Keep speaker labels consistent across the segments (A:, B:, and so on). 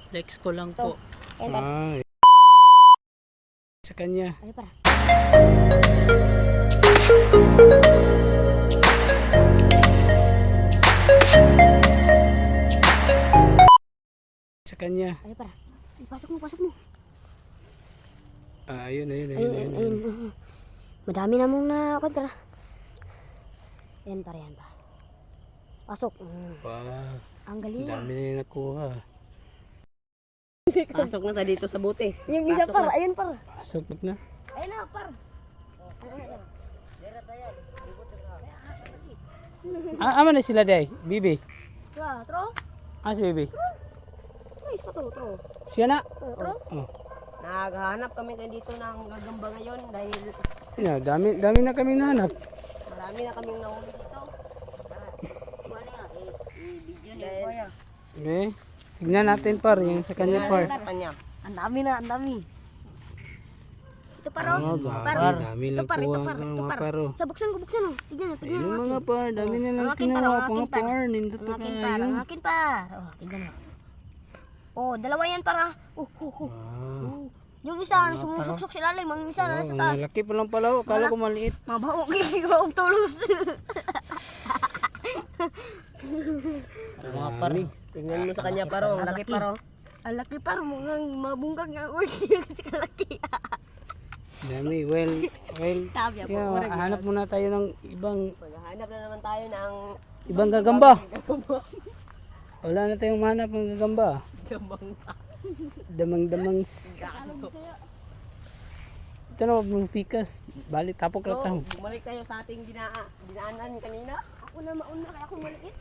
A: Flex ko lang po.
B: Ayan par.
A: Ay. Sa kanya.
B: Ay par.
A: Sa kanya.
B: Ay par. Pasok mo, pasok mo.
A: Ayun.
B: Ayun. Madami na mong na kontra. Yan par, yan par. Pasok.
A: Wow.
B: Ang galing.
A: Dami na nakuha.
C: Pasok na sa dito sa bote.
B: Yung isa par, ayun par.
A: Pasok na.
B: Ayun na par.
A: Ama na sila day. Bibi.
B: Tro.
A: Si Bibi.
B: Nice pa to, tro.
A: Siya na.
B: Tro.
A: Oh.
C: Naghahanap kami dito ng gagamba ngayon dahil
A: Yeah, dami na kami nahanap.
C: marami na kaming nahuli dito. I-video ni Kuya.
A: Okay. Tignan natin par yung sa kanya par.
C: Sa kanya.
B: Ang dami na, ang dami. Ito par,
A: Oh,
B: oh.
A: grabe, dami lang
B: Ito par,
A: kuha
B: ito par,
A: ng
B: ito
A: mga
B: par.
A: paro.
B: Sa buksan ko, oh. Tignan nyo, tignan
A: Ayun
B: nyo.
A: mga par, dami na lang
B: Ang akin par,
A: kinuha
B: ang
A: pa
B: akin
A: mga
B: par.
A: par. Nindot
B: Ang
A: pa
B: akin
A: kayo.
B: par, ang akin par. Oh, tignan nyo. Oh, dalawa yan para.
A: Wow.
B: Yung isa, sumusuksok sila lang, mga isa na
A: Oh,
B: sa
A: ang
B: taas.
A: lalaki pa lang pala. Akala ko maliit.
B: Mabaho, gigawang tulos.
A: Mga par.
C: Tingnan mo sa kanya paro, ang laki paro.
B: Ang laki par, mukhang mabungkag nga. Uy, si kalaki.
A: Dami. Well.
B: Tabi ako.
A: Yeah, hanap muna tayo ng ibang
C: Maghahanap na naman tayo ng
A: gagamba. Wala na tayong mahanap ng gagamba. Damang. Ito na, ng pikas. Bali, tapok
C: So,
A: lang.
C: bumalik tayo sa ating dinaanan kanina.
B: Ako na mauna, kaya ako maliit.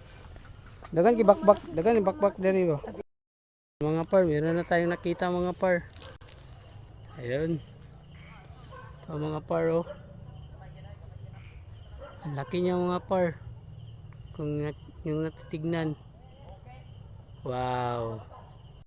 A: Dagan ibakbak dari ba. Mga par, meron na tayong nakita mga par. Ayun. Ito mga par oh. Ang laki niya mga par. Kung yung natitignan. Wow.